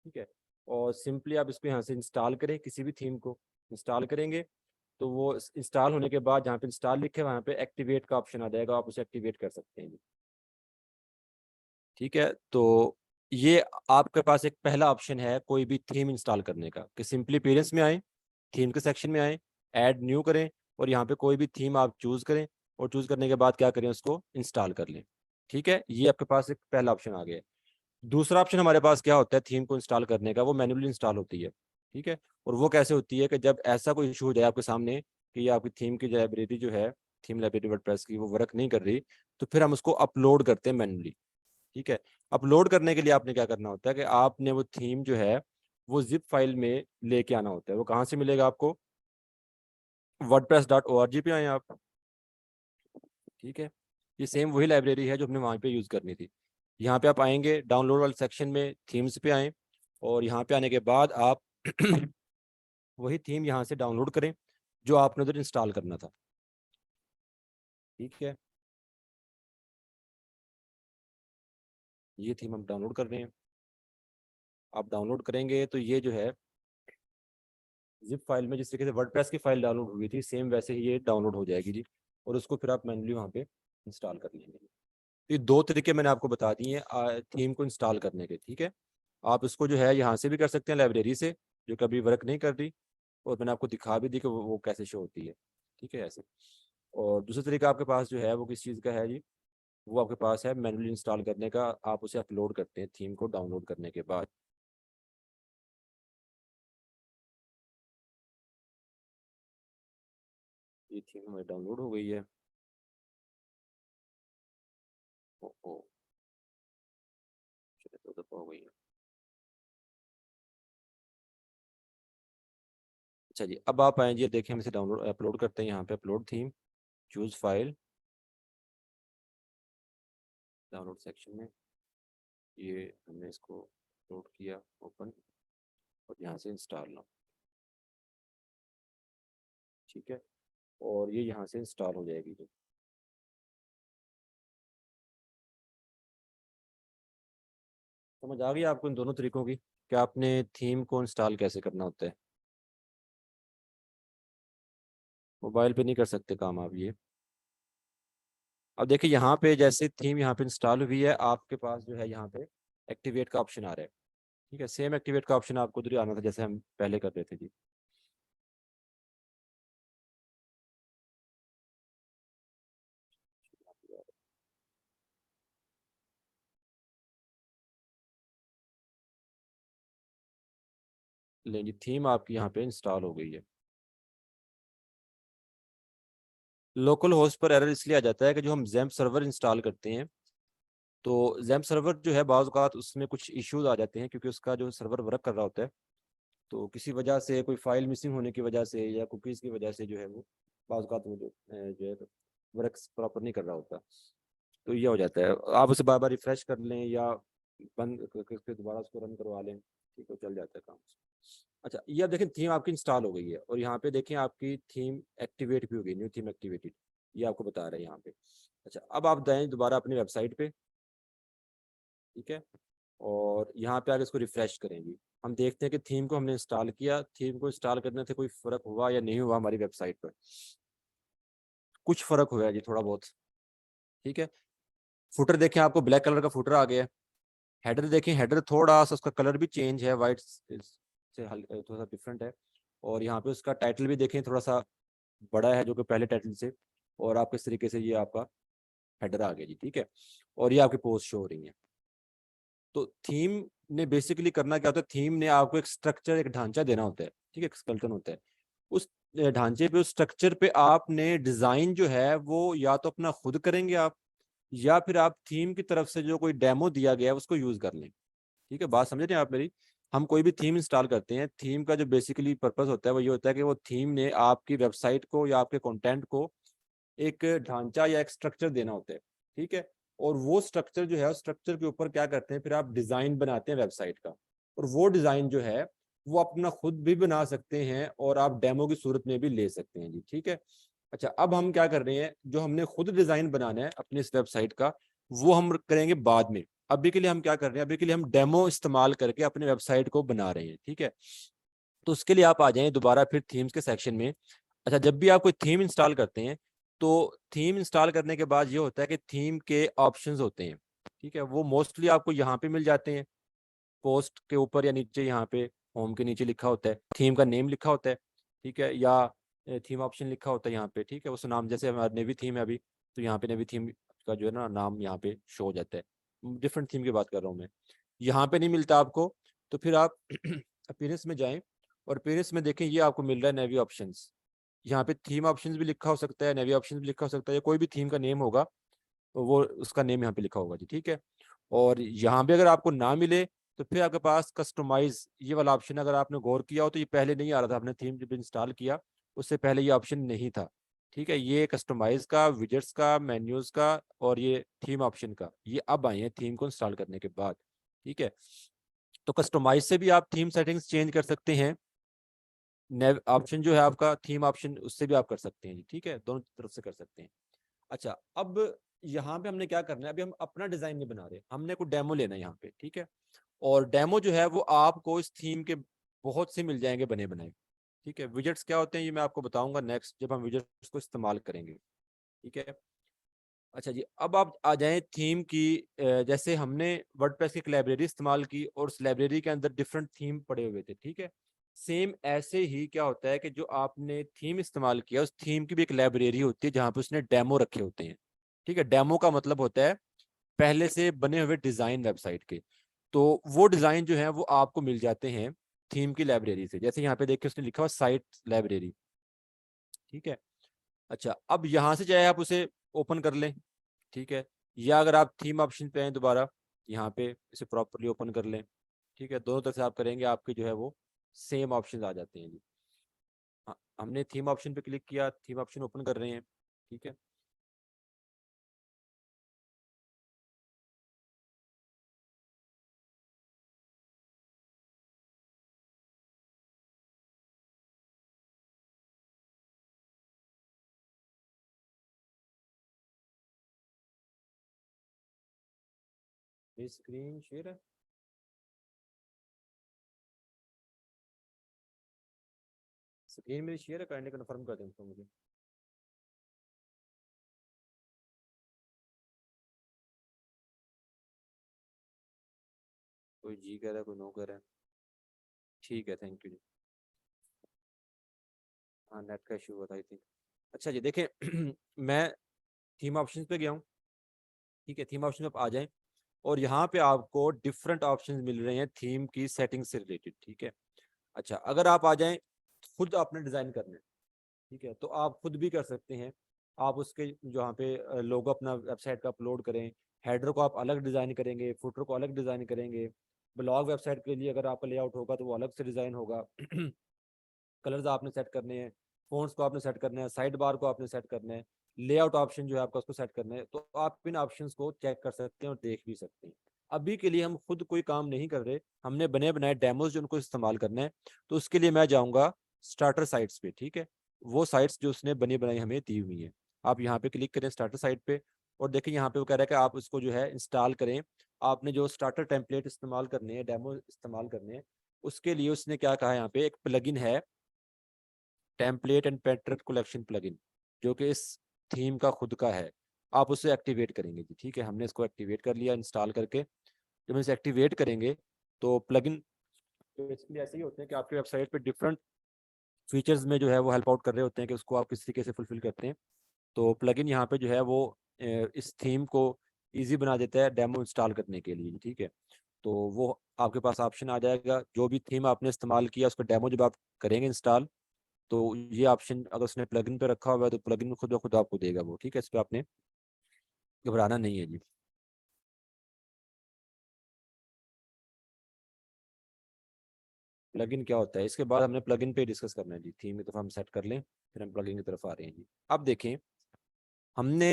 ठीक है, और सिंपली आप इसको यहाँ से इंस्टॉल करें, किसी भी थीम को इंस्टॉल करेंगे तो वो इंस्टॉल होने के बाद जहाँ पे इंस्टॉल लिखे वहाँ पे एक्टिवेट का ऑप्शन आ जाएगा, आप उसे एक्टिवेट कर सकते हैं। ठीक है, तो ये आपके पास एक पहला ऑप्शन है कोई भी थीम इंस्टॉल करने का कि सिंपली पेरेंट्स में आए, थीम के सेक्शन में आए, ऐड न्यू करें और यहाँ पे कोई भी थीम आप चूज करें और चूज करने के बाद क्या करें, उसको इंस्टॉल कर लें। ठीक है, ये आपके पास एक पहला ऑप्शन आ गया। दूसरा ऑप्शन हमारे पास क्या होता है थीम को इंस्टॉल करने का, वो मैन्युअली इंस्टॉल होती है। ठीक है, और वो कैसे होती है कि जब ऐसा कोई इशू हो जाए आपके सामने कि ये आपकी थीम की लाइब्रेरी जो है, थीम लाइब्रेरी वर्डप्रेस की, वो वर्क नहीं कर रही, तो फिर हम उसको अपलोड करते हैं मैन्युअली। ठीक है, अपलोड करने के लिए आपने क्या करना होता है कि आपने वो थीम जो है वो जिप फाइल में लेके आना होता है। वो कहाँ से मिलेगा आपको, wordpress.org पे आए आप। ठीक है, ये सेम वही लाइब्रेरी है जो हमने वहाँ पे यूज़ करनी थी। यहाँ पे आप आएंगे डाउनलोड वाले सेक्शन में थीम्स पे आएँ और यहाँ पे आने के बाद आप वही थीम यहाँ से डाउनलोड करें जो आपने उधर इंस्टॉल करना था। ठीक है, ये थीम हम डाउनलोड कर रहे हैं। आप डाउनलोड करेंगे तो ये जो है जिप फाइल में जिस तरीके से वर्डप्रेस की फाइल डाउनलोड हुई थी सेम वैसे ही ये डाउनलोड हो जाएगी जी, और उसको फिर आप मैन्युअली वहाँ पे इंस्टॉल कर लेंगे। तो ये दो तरीके मैंने आपको बता दिए हैं थीम को इंस्टॉल करने के। ठीक है, आप इसको जो है यहाँ से भी कर सकते हैं लाइब्रेरी से जो कभी वर्क नहीं कर रही, और मैंने आपको दिखा भी दी कि वो कैसे शो होती है। ठीक है, ऐसे। और दूसरा तरीका आपके पास जो है वो किस चीज़ का है जी, वो आपके पास है मैन्युअली इंस्टॉल करने का। आप उसे अपलोड करते हैं थीम को डाउनलोड करने के बाद। ये थीम हमारी डाउनलोड हो गई है। ओ, ओ, चलिए, 2 दफ़ा हो गई है। अच्छा जी, अब आप आए जी, देखिए हम इसे डाउनलोड अपलोड करते हैं। यहाँ पे upload theme, choose file, download section में ये हमने इसको अपलोड किया, ओपन, और यहाँ से इंस्टॉल नाउ। ठीक है, और ये यहाँ से इंस्टॉल हो जाएगी जी। समझ आ गई आपको इन दोनों तरीकों की कि आपने थीम को इंस्टॉल कैसे करना होता है। मोबाइल पे नहीं कर सकते काम आप ये। अब देखिए यहाँ पे जैसे थीम यहाँ पे इंस्टॉल हुई है, आपके पास जो है यहाँ पे एक्टिवेट का ऑप्शन आ रहा है। ठीक है, सेम एक्टिवेट का ऑप्शन आपको उधर ही आना था जैसे हम पहले कर रहे थे जी। लेकिन थीम आपकी यहाँ पे इंस्टॉल हो गई है। लोकल होस्ट पर एरर इसलिए आ जाता है कि जो हम जैम्प सर्वर इंस्टॉल करते हैं, तो जैम्प सर्वर जो है बाज़ औक़ात उसमें कुछ इश्यूज आ जाते हैं क्योंकि उसका जो सर्वर वर्क कर रहा होता है, तो किसी वजह से कोई फाइल मिसिंग होने की वजह से या कुकीज़ की वजह से जो है वो बाज़ औक़ात वो जो है वर्क प्रॉपर नहीं कर रहा होता। तो ये हो जाता है, आप उसे बार बार रिफ्रेश कर लें या बंद करके दोबारा उसको रन करवा लें, ठीक है, चल जाता है काम। अच्छा, ये अब देखें थीम आपकी इंस्टॉल हो गई है और यहाँ पे देखें आपकी थीम एक्टिवेट भी हो गई, न्यू थीम एक्टिवेटेड, ये आपको बता रहे हैं यहाँ पे। अच्छा, अब आप जाएं दोबारा अपनी वेबसाइट पे। ठीक है, और यहाँ पे आगे इसको रिफ्रेश करेंगे। हम देखते हैं कि थीम को हमने इंस्टॉल किया, थीम को इंस्टॉल करने से कोई फ़र्क हुआ या नहीं हुआ हमारी वेबसाइट पर। कुछ फ़र्क हुआ है जी, थोड़ा बहुत। ठीक है, फुटर देखें, आपको ब्लैक कलर का फुटर आ गया है। हेडर देखें, हेडर थोड़ा सा उसका कलर भी चेंज है, वाइट से थोड़ा सा डिफरेंट है। और यहाँ पे उसका टाइटल भी देखें थोड़ा सा बड़ा है जो कि पहले टाइटल से, और आप किस तरीके से ये आपका हेडर आ गया जी। ठीक है, और ये आपकी पोस्ट शो हो रही है। तो थीम ने बेसिकली करना क्या होता है, थीम ने आपको एक स्ट्रक्चर, एक ढांचा देना होता है। ठीक है, एक स्केलेटन होता है। उस ढांचे पे, उस स्ट्रक्चर पे आपने डिजाइन जो है वो या तो अपना खुद करेंगे आप, या फिर आप थीम की तरफ से जो कोई डेमो दिया गया है उसको यूज कर लें। ठीक है, बात समझ रहे हैं आप मेरी। हम कोई भी थीम इंस्टॉल करते हैं, थीम का जो बेसिकली पर्पस होता है वो ये होता है कि वो थीम ने आपकी वेबसाइट को या आपके कंटेंट को एक ढांचा या एक स्ट्रक्चर देना होता है। ठीक है, और वो स्ट्रक्चर जो है, उस स्ट्रक्चर के ऊपर क्या करते हैं फिर आप डिजाइन बनाते हैं वेबसाइट का, और वो डिजाइन जो है वो अपना खुद भी बना सकते हैं और आप डेमो की सूरत में भी ले सकते हैं जी, ठीक है। अच्छा, अब हम क्या कर रहे हैं, जो हमने खुद डिजाइन बनाना है अपनी इस वेबसाइट का, वो हम करेंगे बाद में। अभी के लिए हम क्या कर रहे हैं, अभी के लिए हम डेमो इस्तेमाल करके अपने वेबसाइट को बना रहे हैं, ठीक है। तो उसके लिए आप आ जाएं दोबारा फिर थीम्स के सेक्शन में। अच्छा, जब भी आप कोई थीम इंस्टॉल करते हैं तो थीम इंस्टॉल करने के बाद ये होता है कि थीम के ऑप्शंस होते हैं, ठीक है, वो मोस्टली आपको यहाँ पे मिल जाते हैं। पोस्ट के ऊपर या नीचे यहाँ पे होम के नीचे लिखा होता है, थीम का नेम लिखा होता है, ठीक है, या थीम ऑप्शन लिखा होता है यहाँ पे, ठीक है। उस नाम, जैसे हमारा नेवी थीम है अभी, तो यहाँ पे नेवी थीम का जो है ना नाम यहाँ पे शो हो जाता है। डिफरेंट थीम की बात कर रहा हूँ मैं। यहाँ पे नहीं मिलता आपको, तो फिर आप अपीयरेंस में जाएं और अपीयरेंस में देखें, ये आपको मिल रहा है नेवी ऑप्शंस। यहाँ पे थीम ऑप्शंस भी लिखा हो सकता है, नेवी ऑप्शंस भी लिखा हो सकता है, या कोई भी थीम का नेम होगा तो वो उसका नेम यहाँ पे लिखा होगा जी, ठीक है। और यहाँ पे अगर आपको ना मिले तो फिर आपके पास कस्टमाइज ये वाला ऑप्शन, अगर आपने गौर किया हो तो ये पहले नहीं आ रहा था, आपने थीम जब इंस्टॉल किया उससे पहले ये ऑप्शन नहीं था, ठीक है। ये कस्टमाइज का, विजेट्स का, मेन्यूज का और ये थीम ऑप्शन का, ये अब आए हैं थीम को इंस्टॉल करने के बाद, ठीक है। तो कस्टमाइज से भी आप थीम सेटिंग्स चेंज कर सकते हैं। नेव ऑप्शन जो है आपका थीम ऑप्शन, उससे भी आप कर सकते हैं जी, ठीक है, दोनों तरफ से कर सकते हैं। अच्छा, अब यहाँ पे हमने क्या करना है, अभी हम अपना डिजाइन नहीं बना रहे, हमने कोई डेमो लेना है यहाँ पे, ठीक है। और डेमो जो है वो आपको इस थीम के बहुत से मिल जाएंगे बने बनाए, ठीक है। विजेट्स क्या होते हैं ये मैं आपको बताऊंगा नेक्स्ट, जब हम विजेट्स को इस्तेमाल करेंगे, ठीक है। अच्छा जी, अब आप आ जाएं थीम की। जैसे हमने वर्डप्रेस की एक लाइब्रेरी इस्तेमाल की और उस लाइब्रेरी के अंदर डिफरेंट थीम पड़े हुए थे, ठीक है। सेम ऐसे ही क्या होता है कि जो आपने थीम इस्तेमाल किया उस थीम की भी एक लाइब्रेरी होती है जहाँ पे उसने डेमो रखे होते हैं, ठीक है। डेमो का मतलब होता है पहले से बने हुए डिजाइन वेबसाइट के। तो वो डिजाइन जो है वो आपको मिल जाते हैं थीम की लाइब्रेरी से। जैसे यहाँ पे देखिए उसने लिखा हुआ साइट लाइब्रेरी, ठीक है। अच्छा, अब यहाँ से चाहे आप उसे ओपन कर लें, ठीक है, या अगर आप थीम ऑप्शन पे आए दोबारा यहाँ पे इसे प्रॉपरली ओपन कर लें, ठीक है। दोनों तरफ से आप करेंगे आपके जो है वो सेम ऑप्शन आ जाते हैं जी। हाँ, हमने थीम ऑप्शन पे क्लिक किया, थीम ऑप्शन ओपन कर रहे हैं, ठीक है। ये स्क्रीन शेयर है, स्क्रीन मेरी शेयर है, काइंडली कन्फर्म कर दें तो मुझे। कोई जी कह रहा है, कोई नो कह रहा है, ठीक है, थैंक यू जी। हाँ, नेट का इशू हुआ था आई थिंक। अच्छा जी, देखें मैं थीम ऑप्शन पे गया हूँ, ठीक है। थीम ऑप्शन पे आप आ जाएं और यहाँ पे आपको डिफरेंट ऑप्शंस मिल रहे हैं थीम की सेटिंग से रिलेटेड, ठीक है। अच्छा, अगर आप आ जाएं, खुद आपने डिजाइन करना है, ठीक है, तो आप खुद भी कर सकते हैं। आप उसके जहाँ पे लोगो अपना वेबसाइट का अपलोड करें, हेडर को आप अलग डिजाइन करेंगे, फुटर को अलग डिजाइन करेंगे। ब्लॉग वेबसाइट के लिए अगर आपका लेआउट होगा तो वो अलग से डिजाइन होगा। कलर्स आपने सेट करने हैं, फोन्ट्स को आपने सेट करना है, साइड बार को आपने सेट करना है, लेआउट ऑप्शन जो है आपका उसको सेट करना है। तो आप इन ऑप्शंस को चेक कर सकते हैं और देख भी सकते हैं। अभी के लिए हम खुद कोई काम नहीं कर रहे, हमने बने बनाए डेमोज जो उनको इस्तेमाल करना है। तो उसके लिए मैं जाऊँगा स्टार्टर साइट्स पे, ठीक है। वो साइट्स जो उसने बनी बनाई हमें दी हुई है, आप यहाँ पे क्लिक करें स्टार्टर साइट पे और देखिए यहाँ पे वो कह रहा है कि आप उसको जो है इंस्टॉल करें। आपने जो स्टार्टर टेम्पलेट इस्तेमाल करने हैं, डेमो इस्तेमाल करने हैं, उसके लिए उसने क्या कहा है, यहाँ पे एक प्लगइन है, template and pattern collection plugin, जो कि इस थीम का खुद का है। आप उसे एक्टिवेट करेंगे जी, ठीक है। हमने इसको एक्टिवेट कर लिया इंस्टॉल करके। जब हम इसे एक्टिवेट करेंगे तो प्लगइन बेसिकली ऐसे ही होते हैं कि आपके वेबसाइट पे डिफरेंट फीचर्स में जो है वो हेल्प आउट कर रहे होते हैं कि उसको आप किस तरीके से फुलफिल करते हैं। तो प्लगइन यहाँ पे जो है वो इस थीम को ईजी बना देता है डेमो इंस्टॉल करने के लिए, ठीक है। तो वो आपके पास ऑप्शन आ जाएगा, जो भी थीम आपने इस्तेमाल किया उसका डेमो जब आप करेंगे इंस्टॉल, तो ये ऑप्शन अगर उसने प्लगइन पे रखा हुआ है तो प्लगइन खुद ब खुद आपको देगा वो, ठीक है। इस पर आपने घबराना नहीं है जी। प्लगइन क्या होता है इसके बाद हमने प्लगइन पे डिस्कस करना है जी। थीम की तरफ हम सेट कर लें, फिर हम प्लगइन की तरफ आ रहे हैं जी। अब देखें, हमने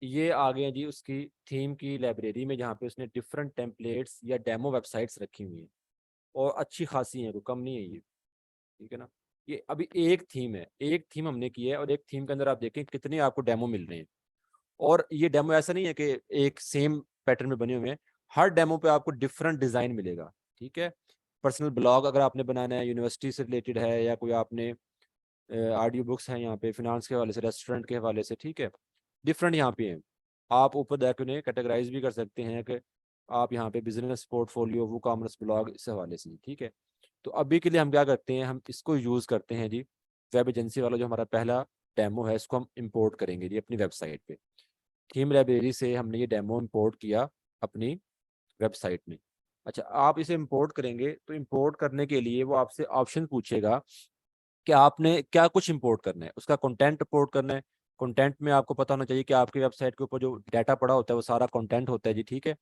ये आ गए हैं जी उसकी थीम की लाइब्रेरी में, जहाँ पे उसने डिफरेंट टेम्पलेट्स या डेमो वेबसाइट्स रखी हुई हैं, और अच्छी खासी है, कोई कम नहीं है ये, ठीक है ना। ये अभी एक थीम है, एक थीम हमने की है, और एक थीम के अंदर आप देखें कितने आपको डेमो मिल रहे हैं। और ये डेमो ऐसा नहीं है कि एक सेम पैटर्न में बने हुए हैं, हर डेमो पे आपको डिफरेंट डिजाइन मिलेगा, ठीक है। पर्सनल ब्लॉग अगर आपने बनाना है, यूनिवर्सिटी से रिलेटेड है, या कोई आपने ऑडियो बुक्स हैं यहाँ पे फिनांस के हवाले से, रेस्टोरेंट के हवाले से, ठीक है, डिफरेंट यहाँ पे हैं। आप ऊपर जाकर उन्हें कैटेगराइज भी कर सकते हैं कि आप यहाँ पे बिजनेस पोर्टफोलियो, वो कॉमर्स ब्लॉग, इस हवाले से, ठीक है। तो अभी के लिए हम क्या करते हैं, हम इसको यूज़ करते हैं जी, वेब एजेंसी वाला जो हमारा पहला डेमो है, इसको हम इंपोर्ट करेंगे जी अपनी वेबसाइट पे। थीम लाइब्रेरी से हमने ये डेमो इंपोर्ट किया अपनी वेबसाइट में। अच्छा, आप इसे इंपोर्ट करेंगे तो इंपोर्ट करने के लिए वो आपसे ऑप्शन पूछेगा कि आपने क्या कुछ इंपोर्ट करना है, उसका कंटेंट इंपोर्ट करना है। कंटेंट में आपको पता होना चाहिए कि आपकी वेबसाइट के ऊपर जो डाटा पड़ा होता है वो सारा कंटेंट होता है जी, ठीक है।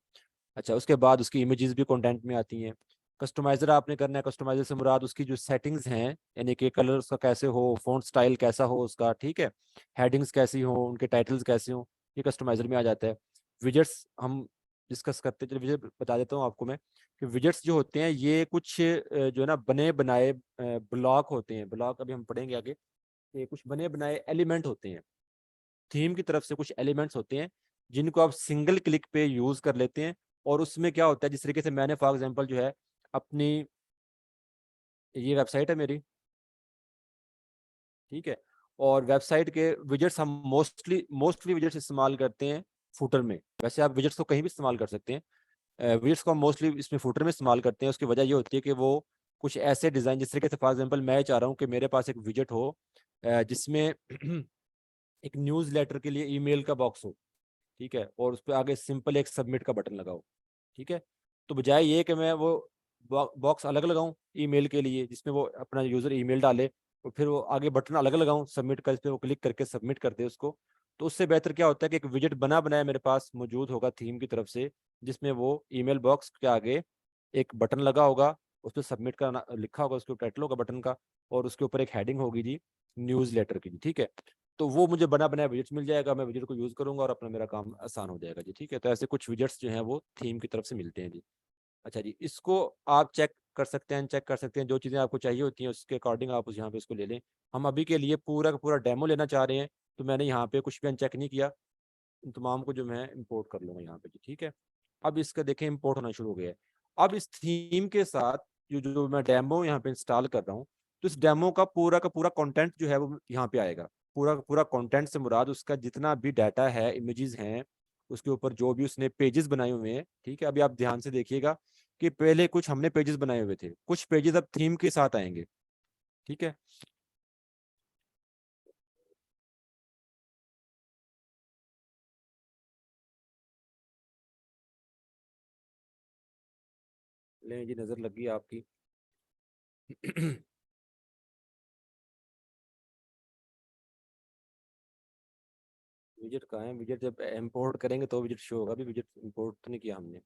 अच्छा, उसके बाद उसकी इमेजेस भी कंटेंट में आती हैं। कस्टमाइजर आपने करना है, कस्टमाइजर से मुराद उसकी जो सेटिंग्स हैं, यानी कि कलर उसका कैसे हो, फॉन्ट स्टाइल कैसा हो उसका, ठीक है, हेडिंग्स कैसी हो, उनके टाइटल्स कैसे हो, ये कस्टमाइजर में आ जाता है। विजेट्स हम डिस्कस करते हैं, विजेट बता देता हूँ आपको मैं कि विजेट्स जो होते हैं ये कुछ जो है ना बने बनाए ब्लॉक होते हैं। ब्लॉक अभी हम पढ़ेंगे आगे, ये कुछ बने बनाए एलिमेंट होते हैं, थीम की तरफ से कुछ एलिमेंट्स होते हैं जिनको आप सिंगल क्लिक पे यूज कर लेते हैं। और उसमें क्या होता है, जिस तरीके से मैंने फॉर एग्जांपल जो है अपनी, ये वेबसाइट है मेरी, ठीक है, और वेबसाइट के विजेट्स हम मोस्टली विजेट्स इस्तेमाल करते हैं फुटर में। वैसे आप विजेट्स को कहीं भी इस्तेमाल कर सकते हैं, विजेट्स को हम मोस्टली इसमें फुटर में इस्तेमाल करते हैं। उसकी वजह ये होती है कि वो कुछ ऐसे डिज़ाइन, जिस तरीके से फॉर एग्जांपल मैं चाह रहा हूँ कि मेरे पास एक विजेट हो जिसमें एक न्यूज़ लेटर के लिए ईमेल का बॉक्स हो, ठीक है, और उस पर आगे सिंपल एक सबमिट का बटन लगाओ, ठीक है। तो बजाय ये कि मैं वो बॉक्स अलग लगाऊं ईमेल के लिए जिसमें वो अपना यूजर ईमेल डाले, और फिर वो आगे बटन अलग लगाऊं सबमिट का, इस पर वो क्लिक करके सबमिट कर दे उसको, तो उससे बेहतर क्या होता है कि एक विजेट बना बनाया मेरे पास मौजूद होगा थीम की तरफ से, जिसमें वो ईमेल बॉक्स के आगे एक बटन लगा होगा, उस पर सबमिट का लिखा होगा, उसके टाइटल होगा बटन का, और उसके ऊपर एक हेडिंग होगी जी न्यूज़ लेटर की, ठीक है। तो वो मुझे बना बनाया विजेट्स मिल जाएगा, मैं विजेट को यूज करूंगा और अपना मेरा काम आसान हो जाएगा जी, ठीक है। तो ऐसे कुछ विजेट्स जो हैं वो थीम की तरफ से मिलते हैं जी। अच्छा जी, इसको आप चेक कर सकते हैं, चेक कर सकते हैं, जो चीज़ें आपको चाहिए होती हैं उसके अकॉर्डिंग आप उस यहाँ पे इसको ले लें। हम अभी के लिए पूरा का पूरा डेमो लेना चाह रहे हैं, तो मैंने यहाँ पे कुछ भी अनचेक नहीं किया, इन तमाम को जो मैं इंपोर्ट कर लूँगा यहाँ पे जी, ठीक है। अब इसका देखें इंपोर्ट होना शुरू हो गया है। अब इस थीम के साथ जो जो मैं डेमो यहाँ पे इंस्टॉल कर रहा हूँ, तो इस डेमो का पूरा कंटेंट जो है वो यहाँ पे आएगा। पूरा का पूरा कंटेंट से मुराद उसका जितना भी डाटा है, इमेजेस हैं, उसके ऊपर जो भी उसने पेजेस बनाए हुए हैं, ठीक है। अभी आप ध्यान से देखिएगा कि पहले कुछ हमने पेजेस बनाए हुए थे, कुछ पेजेस अब थीम के साथ आएंगे, ठीक है। ले जी, नजर लगी आपकी। विजिट कहाँ है, विजिट जब इंपोर्ट करेंगे तो विजिट शो होगा, अभी विजिट इंपोर्ट तो नहीं किया हमने।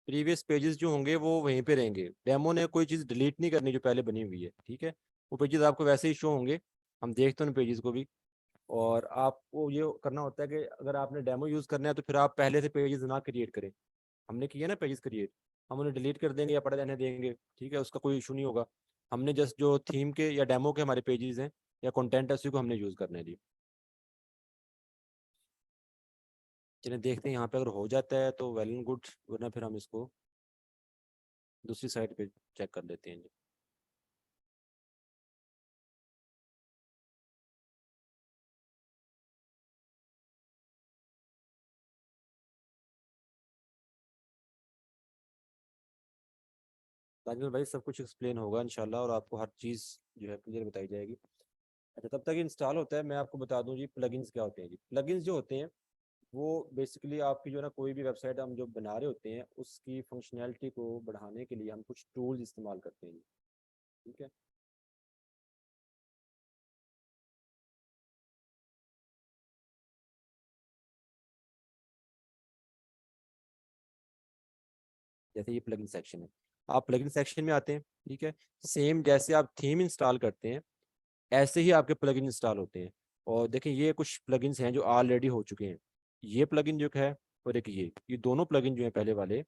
प्रीवियस पेजेस जो होंगे वो वहीं पे रहेंगे, डेमो ने कोई चीज़ डिलीट नहीं करनी जो पहले बनी हुई है, ठीक है। वो पेजेस आपको वैसे ही शो होंगे, हम देखते हैं उन पेजेस को भी। और आपको ये करना होता है कि अगर आपने डेमो यूज़ करना है तो फिर आप पहले से पेजेस ना क्रिएट करें। हमने किया ना पेजेस क्रिएट, हम उन्हें डिलीट कर देंगे या पड़े रहने देंगे, ठीक है, उसका कोई इशू नहीं होगा। हमने जस्ट जो थीम के या डेमो के हमारे पेजेस हैं या कंटेंट है उसी को हमने यूज़ करना है जी। चलिए देखते हैं यहाँ पे, अगर हो जाता है तो वेल एंड गुड, वरना फिर हम इसको दूसरी साइड पे चेक कर लेते हैं जी। ताजमल भाई सब कुछ एक्सप्लेन होगा इंशाल्लाह, और आपको हर चीज़ जो है क्लियर बताई जाएगी। अच्छा, तब तक इंस्टॉल होता है मैं आपको बता दूं जी प्लगइन्स क्या होते हैं जी। प्लगइन्स जो होते हैं वो बेसिकली आपकी जो है ना कोई भी वेबसाइट हम जो बना रहे होते हैं उसकी फंक्शनैलिटी को बढ़ाने के लिए हम कुछ टूल्स इस्तेमाल करते हैं जी, ठीक है। जैसे ये प्लगइन सेक्शन है, आप प्लगइन सेक्शन में आते हैं, ठीक है। सेम जैसे आप थीम इंस्टॉल करते हैं ऐसे ही आपके प्लगइन इंस्टॉल होते हैं। और देखिए ये कुछ प्लगइन्स हैं जो ऑलरेडी हो चुके हैं। ये प्लगइन जो है और एक ये दोनों प्लगइन जो है पहले वाले,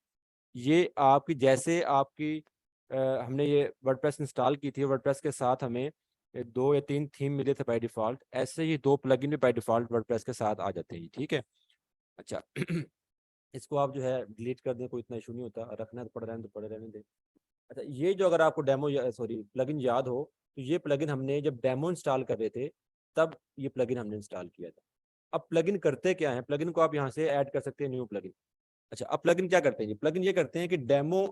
ये आपकी जैसे आपकी हमने ये वर्डप्रेस इंस्टॉल की थी, वर्डप्रेस के साथ हमें 2 या 3 थीम मिले थे बाय डिफ़ॉल्ट, ऐसे ही 2 प्लगइन भी बाय डिफ़ॉल्ट वर्डप्रेस के साथ आ जाते हैं, ठीक है। अच्छा इसको आप जो है डिलीट कर दें, कोई इतना इशू नहीं होता, रखना है तो पड़े रहने तो पड़े रहने दें। अच्छा ये जो अगर आपको डेमो सॉरी प्लगइन याद हो, तो ये प्लगइन हमने जब डेमो इंस्टॉल कर रहे थे तब ये प्लगइन हमने इंस्टॉल किया था। अब प्लगइन करते क्या है, प्लगइन को आप यहाँ से ऐड कर सकते हैं न्यू प्लगइन। अच्छा अब प्लगइन क्या करते हैं, ये प्लगइन ये करते हैं कि डेमो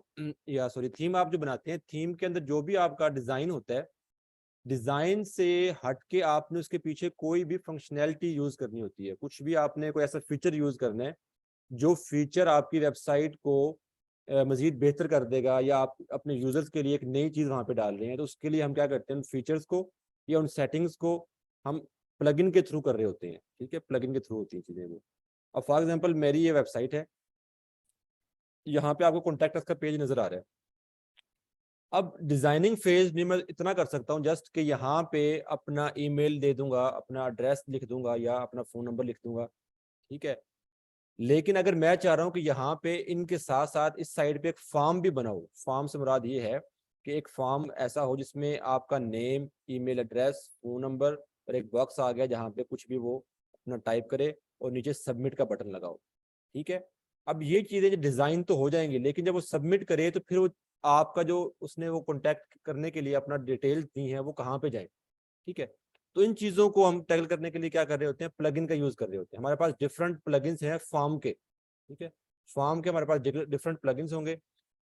या सॉरी थीम आप जो बनाते हैं, थीम के अंदर जो भी आपका डिजाइन होता है, डिजाइन से हट के आपने उसके पीछे कोई भी फंक्शनैलिटी यूज करनी होती है, कुछ भी आपने कोई ऐसा फीचर यूज करना है जो फीचर आपकी वेबसाइट को मजीद बेहतर कर देगा, या आप अपने यूजर्स के लिए एक नई चीज वहां पे डाल रहे हैं, तो उसके लिए हम क्या करते हैं, उन फीचर्स को या उन सेटिंग्स को हम प्लगइन के थ्रू कर रहे होते हैं, ठीक है, प्लगइन के थ्रू होती हैं चीजें वो। अब फॉर एग्जांपल मेरी ये वेबसाइट है, यहाँ पे आपको कॉन्टैक्ट अस का पेज नजर आ रहा है। अब डिजाइनिंग फेज में मैं इतना कर सकता हूँ जस्ट कि यहाँ पे अपना ईमेल दे दूंगा, अपना एड्रेस लिख दूंगा या अपना फोन नंबर लिख दूंगा, ठीक है। लेकिन अगर मैं चाह रहा हूँ कि यहाँ पे इनके साथ साथ इस साइड पे एक फॉर्म भी बनाओ, फॉर्म से मुराद ये है कि एक फॉर्म ऐसा हो जिसमें आपका name, email address, phone number और एक बॉक्स आ गया जहाँ पे कुछ भी वो अपना टाइप करे और नीचे सबमिट का बटन लगाओ, ठीक है। अब ये चीजें जो डिजाइन तो हो जाएंगी, लेकिन जब वो सबमिट करे तो फिर वो आपका जो उसने वो कॉन्टैक्ट करने के लिए अपना डिटेल्स दी है वो कहाँ पे जाए, ठीक है। तो इन चीजों को हम टैकल करने के लिए क्या कर रहे होते हैं, प्लगइन का यूज कर रहे होते हैं। हमारे पास डिफरेंट प्लगइन्स हैं फॉर्म के, ठीक है, फॉर्म के हमारे पास डिफरेंट प्लगइन्स होंगे।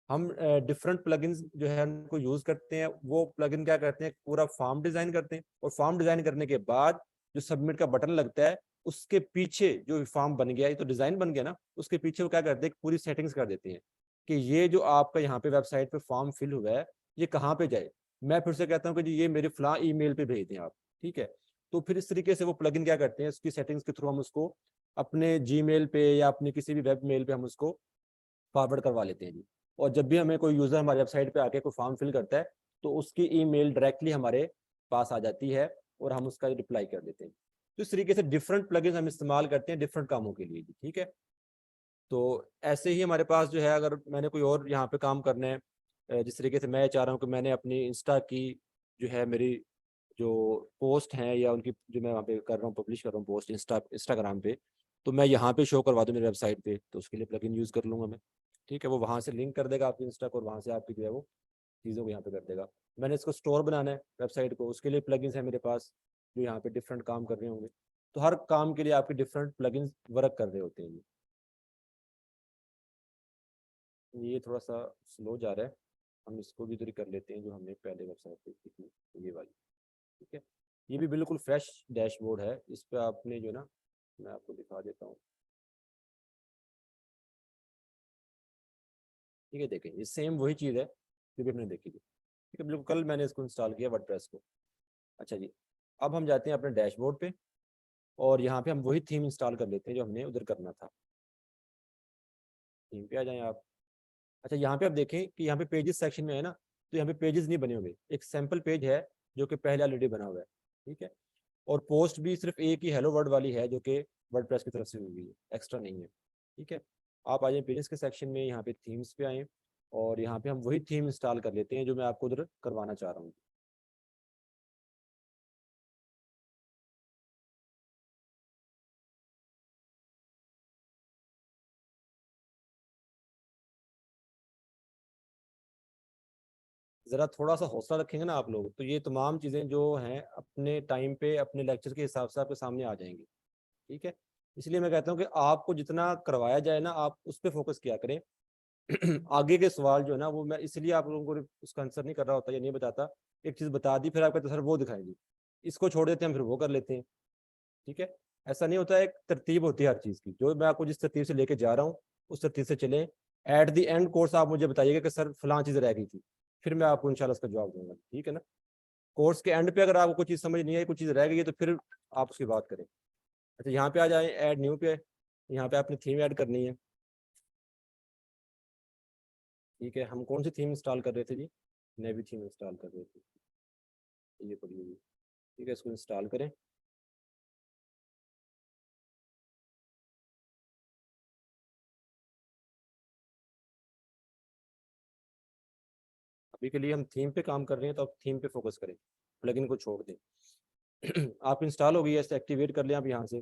हम डिफरेंट प्लगइन्स जो है उनको यूज करते हैं। वो प्लगइन क्या करते हैं, पूरा फॉर्म डिजाइन करते हैं, और फॉर्म डिजाइन करने के बाद जो सबमिट का बटन लगता है उसके पीछे जो फॉर्म बन गया, ये तो डिजाइन बन गया ना, उसके पीछे वो क्या करते हैं, पूरी सेटिंग्स कर देते हैं कि ये जो आपका यहाँ पे वेबसाइट पे फॉर्म फिल हुआ है ये कहाँ पे जाए। मैं फिर से कहता हूँ कि जी ये मेरे फलां ईमेल पे भेज दें आप, ठीक है। तो फिर इस तरीके से वो प्लगइन क्या करते हैं, उसकी सेटिंग्स के थ्रू हम उसको अपने जीमेल पे या अपने किसी भी वेब मेल पे हम उसको फॉरवर्ड करवा लेते हैं जी। और जब भी हमें कोई यूजर हमारी वेबसाइट पे आके कोई फॉर्म फिल करता है तो उसकी ईमेल डायरेक्टली हमारे पास आ जाती है और हम उसका रिप्लाई कर देते हैं। तो इस तरीके से डिफरेंट प्लगइन्स हम इस्तेमाल करते हैं डिफरेंट कामों के लिए जी, ठीक है। तो ऐसे ही हमारे पास जो है, अगर मैंने कोई और यहाँ पे काम करना है, जिस तरीके से मैं चाह रहा हूँ कि मैंने अपनी इंस्टा की जो है मेरी जो पोस्ट हैं या उनकी जो मैं वहाँ पे कर रहा हूँ, पब्लिश कर रहा हूँ पोस्ट इंस्टाग्राम पे, तो मैं यहाँ पे शो करवा दूँ मेरी वेबसाइट पे, तो उसके लिए प्लगइन यूज़ कर लूँगा मैं, ठीक है। वो वहाँ से लिंक कर देगा आपकी इंस्टा को और वहाँ से आपकी जो है वो चीज़ों को यहाँ पे कर देगा। मैंने इसको स्टोर बनाना है वेबसाइट को, उसके लिए प्लगइन्स हैं मेरे पास जो यहाँ पे डिफरेंट काम कर रहे होंगे। तो हर काम के लिए आपके डिफरेंट प्लगइन्स वर्क कर रहे होते हैं। ये थोड़ा सा स्लो जा रहा है, हम इसको भी इधर कर लेते हैं जो हमने पहले वेबसाइट पे की थी, ये वाली, ठीक है। ये भी बिल्कुल फ्रेश डैशबोर्ड है, इस पे आपने जो ना, मैं आपको दिखा देता हूँ, ठीक है। देखें ये सेम वही चीज़ है जो भी हमने देखी थी, ठीक है, बिल्कुल कल मैंने इसको इंस्टॉल किया वर्डप्रेस को। अच्छा जी, अब हम जाते हैं अपने डैशबोर्ड पे और यहाँ पे हम वही थीम इंस्टॉल कर लेते हैं जो हमने उधर करना था। थीम पे आ जाएं आप। अच्छा यहाँ पे आप देखें कि यहाँ पे पेजेस सेक्शन में है ना, तो यहाँ पे पेजेस नहीं बने हुए, एक सैम्पल पेज है जो कि पहले ऑलरेडी बना हुआ है, ठीक है। और पोस्ट भी सिर्फ एक ही हेलो वर्ड वाली है जो कि वर्डप्रेस की तरफ से हुई है, एक्स्ट्रा नहीं है, ठीक है। आप आ जाए पेजेस के सेक्शन में, यहाँ पे थीम्स पे आए और यहाँ पे हम वही थीम इंस्टॉल कर लेते हैं जो मैं आपको उधर करवाना चाह रहा हूँ। ज़रा थोड़ा सा हौसला रखेंगे ना आप लोग, तो ये तमाम चीज़ें जो हैं अपने टाइम पे अपने लेक्चर के हिसाब से आपके सामने आ जाएंगी, ठीक है। इसलिए मैं कहता हूँ कि आपको जितना करवाया जाए ना आप उस पर फोकस किया करें। आगे के सवाल जो है ना वो मैं इसलिए आप लोगों को उसका आंसर नहीं कर रहा होता या नहीं बताता, एक चीज़ बता दी फिर आप कहते सर वो दिखाएंगे, इसको छोड़ देते हैं फिर वो कर लेते हैं, ठीक है। ऐसा नहीं होता है, एक तरतीब होती है हर चीज़ की, जो मैं आपको जिस तरतीब से लेके जा रहा हूँ उस तरतीब से चलें। एट द एंड कोर्स आप मुझे बताइएगा कि सर फलां चीज़ रह गई थी, फिर मैं आपको इंशाल्लाह उसका जवाब दूंगा, ठीक है ना। कोर्स के एंड पे अगर आपको कोई चीज़ समझ नहीं आई, कोई चीज़ रह गई है, तो फिर आप उसकी बात करें। अच्छा यहाँ पे आ जाए ऐड न्यू पे, यहाँ पे आपने थीम ऐड करनी है, ठीक है। हम कौन सी थीम इंस्टॉल कर रहे थे जी, नेवी थीम इंस्टॉल कर रहे थे, ये पड़ी हुई, ठीक है, इसको इंस्टॉल करें। अभी के लिए हम थीम पे काम कर रहे हैं, तो आप थीम पे फोकस करें, प्लगइन को छोड़ दें। आप इंस्टॉल हो गई है, ऐसे एक्टिवेट कर लें आप यहाँ से।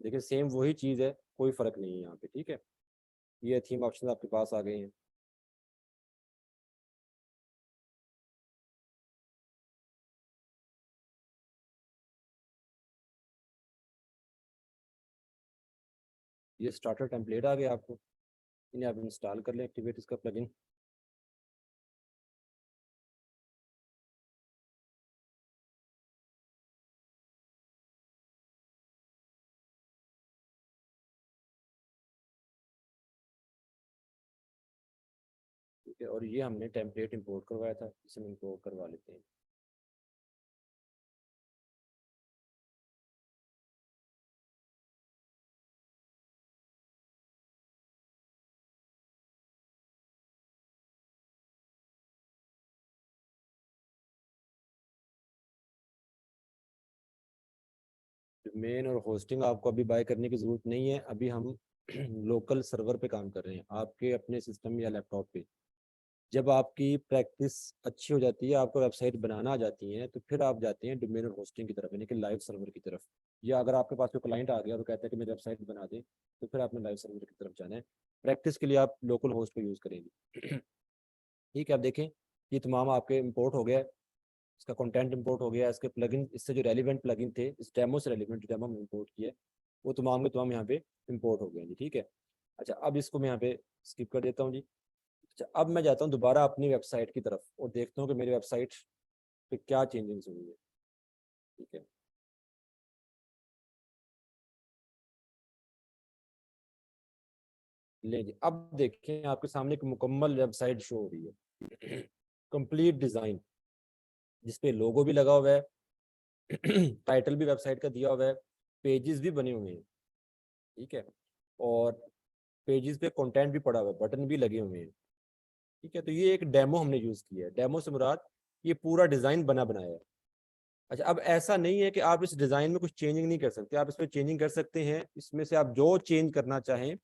देखिए सेम वही चीज़ है, कोई फ़र्क नहीं है यहाँ पे, ठीक है। ये थीम ऑप्शन आपके पास आ गए हैं। ये स्टार्टर टेम्पलेट आ गया आपको, इन्हें आप इंस्टॉल कर लें, एक्टिवेट इसका प्लगइन। ठीक है, और ये हमने टेम्पलेट इंपोर्ट करवाया था, इसे हम इंपोर्ट करवा लेते हैं। मेन और होस्टिंग आपको अभी बाय करने की ज़रूरत नहीं है, अभी हम लोकल सर्वर पे काम कर रहे हैं आपके अपने सिस्टम या लैपटॉप पे। जब आपकी प्रैक्टिस अच्छी हो जाती है, आपको वेबसाइट बनाना आ जाती है, तो फिर आप जाते हैं डोमेन और होस्टिंग की तरफ, यानी कि लाइव सर्वर की तरफ। या अगर आपके पास कोई क्लाइंट आ गया और कहता है कि मेरी वेबसाइट बना दे, तो फिर आपने लाइव सर्वर की तरफ जाना है। प्रैक्टिस के लिए आप लोकल होस्ट को यूज़ करेंगे। ठीक है, आप देखें ये तमाम आपके इंपोर्ट हो गया है, इसका कंटेंट इंपोर्ट हो गया है, इसके प्लगइन, इससे जो रेलिवेंट प्लगइन थे, इस डेमो से रेलिवेंट डेमो हम इंपोर्ट किए, वो तमाम के तमाम यहाँ पे इंपोर्ट हो गए जी। ठीक है, अच्छा अब इसको मैं यहाँ पे स्किप कर देता हूँ जी। अच्छा अब मैं जाता हूँ दोबारा अपनी वेबसाइट की तरफ और देखता हूँ कि मेरी वेबसाइट पे क्या चेंजेस हुई है। ठीक है, ले जी, अब देखें आपके सामने एक मुकम्मल वेबसाइट शो हो रही है। कंप्लीट डिज़ाइन, जिसपे लोगो भी लगा हुआ है, टाइटल भी वेबसाइट का दिया हुआ है, पेजेस भी बने हुए हैं। ठीक है, और पेजेस पे कंटेंट भी पड़ा हुआ है, बटन भी लगे हुए हैं। ठीक है, तो ये एक डेमो हमने यूज़ किया है, डेमो से मुराद ये पूरा डिज़ाइन बना बनाया है। अच्छा अब ऐसा नहीं है कि आप इस डिज़ाइन में कुछ चेंजिंग नहीं कर सकते, आप इसमें चेंजिंग कर सकते हैं, इसमें से आप जो चेंज करना चाहें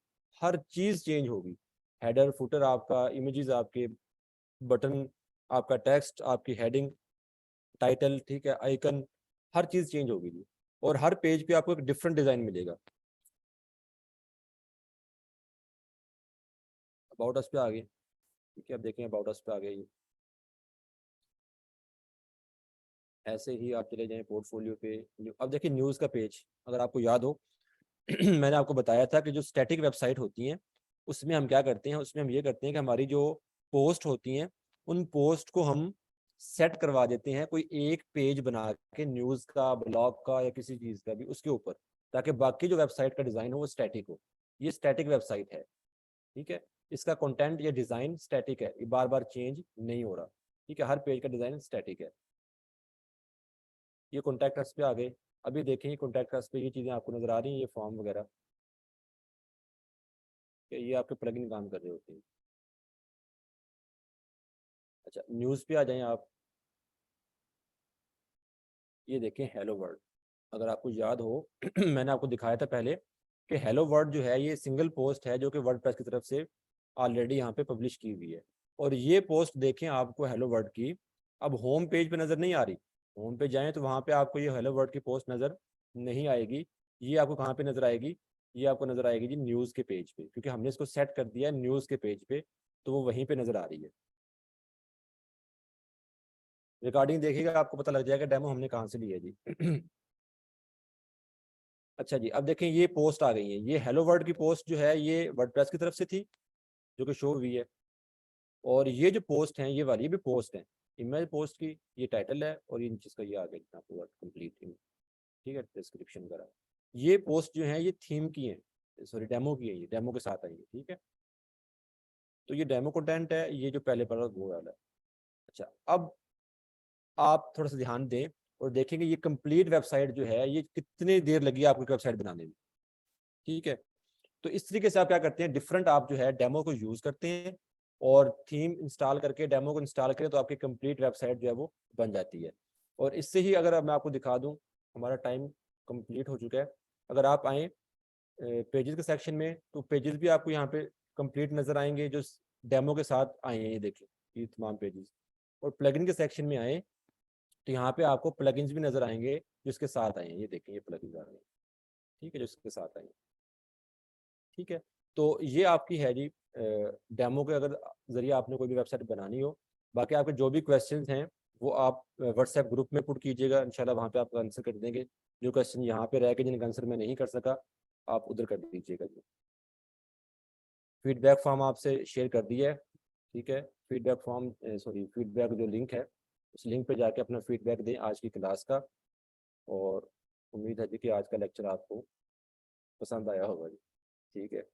हर चीज़ चेंज होगी। हेडर फुटर आपका, इमेजेस आपके, बटन आपका, टेक्स्ट आपकी, हेडिंग, टाइटल, ठीक है, आइकन, हर चीज़ चेंज होगी जी। और हर पेज पे आपको एक डिफरेंट डिज़ाइन मिलेगा। अबाउट अस पे आ गए, ठीक है, अब देखें अबाउट अस पे आ गए ये। ऐसे ही आप चले जाएं पोर्टफोलियो पे। अब देखिए न्यूज़ का पेज, अगर आपको याद हो, मैंने आपको बताया था कि जो स्टैटिक वेबसाइट होती हैं उसमें हम क्या करते हैं, उसमें हम ये करते हैं कि हमारी जो पोस्ट होती हैं उन पोस्ट को हम सेट करवा देते हैं कोई एक पेज बना के, न्यूज़ का, ब्लॉग का या किसी चीज़ का भी, उसके ऊपर, ताकि बाकी जो वेबसाइट का डिज़ाइन हो वो स्टैटिक हो। ये स्टैटिक वेबसाइट है। ठीक है, इसका कंटेंट या डिज़ाइन स्टैटिक है, ये बार बार चेंज नहीं हो रहा। ठीक है, हर पेज का डिज़ाइन स्टैटिक है। ये कॉन्टैक्ट अस पे आ गए। अभी देखें कॉन्टैक्ट अस पे ये चीज़ें आपको नज़र आ रही हैं, ये फॉर्म वगैरह, कि ये आपके प्लगइन काम कर रहे होते हैं। अच्छा न्यूज़ पे आ जाएं आप। ये देखें हेलो वर्ल्ड, अगर आपको याद हो मैंने आपको दिखाया था पहले कि हेलो वर्ल्ड जो है ये सिंगल पोस्ट है जो कि वर्डप्रेस की तरफ से ऑलरेडी यहाँ पे पब्लिश की हुई है। और ये पोस्ट देखें आपको हेलो वर्ल्ड की अब होम पेज पे नज़र नहीं आ रही। होम पे जाएं तो वहाँ पे आपको ये हेलो वर्ल्ड की पोस्ट नज़र नहीं आएगी। ये आपको कहाँ पे नज़र आएगी, ये आपको नज़र आएगी जी न्यूज़ के पेज पे, क्योंकि हमने इसको सेट कर दिया है न्यूज़ के पेज पे, तो वो वहीं पे नज़र आ रही है। रिकॉर्डिंग देखिएगा आपको पता लग जाएगा डेमो हमने कहाँ से ली है जी। अच्छा जी, अब देखें ये पोस्ट आ गई है, ये हेलो वर्ल्ड की पोस्ट जो है ये वर्डप्रेस की तरफ से थी जो कि शो हुई है। और ये जो पोस्ट हैं ये वाली ये भी पोस्ट है, इमेज पोस्ट की, ये टाइटल है और इन चीज़ का ये आ गया पूरा कंप्लीट, ठीक है, डिस्क्रिप्शन वगैरह। ये पोस्ट जो है ये थीम की है, सॉरी डेमो की है, ये डेमो के साथ आई है। ठीक है, तो ये डेमो कंटेंट है, ये जो पहले पड़ा वो वाला है। अच्छा अब आप थोड़ा सा ध्यान दें और देखेंगे ये कंप्लीट वेबसाइट जो है ये कितनी देर लगी आपको वेबसाइट बनाने में। ठीक है, तो इस तरीके से आप क्या करते हैं, डिफरेंट आप जो है डेमो को यूज करते हैं और थीम इंस्टॉल करके डेमो को इंस्टॉल करें तो आपकी कंप्लीट वेबसाइट जो है वो बन जाती है। और इससे ही अगर अब मैं आपको दिखा दूं, हमारा टाइम कंप्लीट हो चुका है। अगर आप आए पेजेस के सेक्शन में तो पेजेस भी आपको यहाँ पे कंप्लीट नजर आएंगे, जो डेमो के साथ आए हैं, ये देखिए ये तमाम पेजेस। और प्लगइन के सेक्शन में आए तो यहाँ पे आपको प्लगइन्स भी नजर आएंगे जो इसके साथ आए हैं, ये देखिए ये प्लगइन्स आ रहे हैं, ठीक है, जो इसके साथ आए हैं, ठीक है। तो ये आपकी है जी डेमो के अगर जरिए आपने कोई भी वेबसाइट बनानी हो। बाकी आपके जो भी क्वेश्चंस हैं वो आप व्हाट्सएप ग्रुप में पुट कीजिएगा, इंशाल्लाह वहाँ पे आपका आंसर कर देंगे। जो क्वेश्चन यहाँ पे रह के जिनका आंसर मैं नहीं कर सका आप उधर कर दीजिएगा जी। फीडबैक फॉर्म आपसे शेयर कर दिया है, ठीक है। फीडबैक फॉर्म सॉरी फीडबैक जो लिंक है उस लिंक पे जाके अपना फीडबैक दें आज की क्लास का। और उम्मीद है जी कि आज का लेक्चर आपको पसंद आया होगा जी, ठीक है।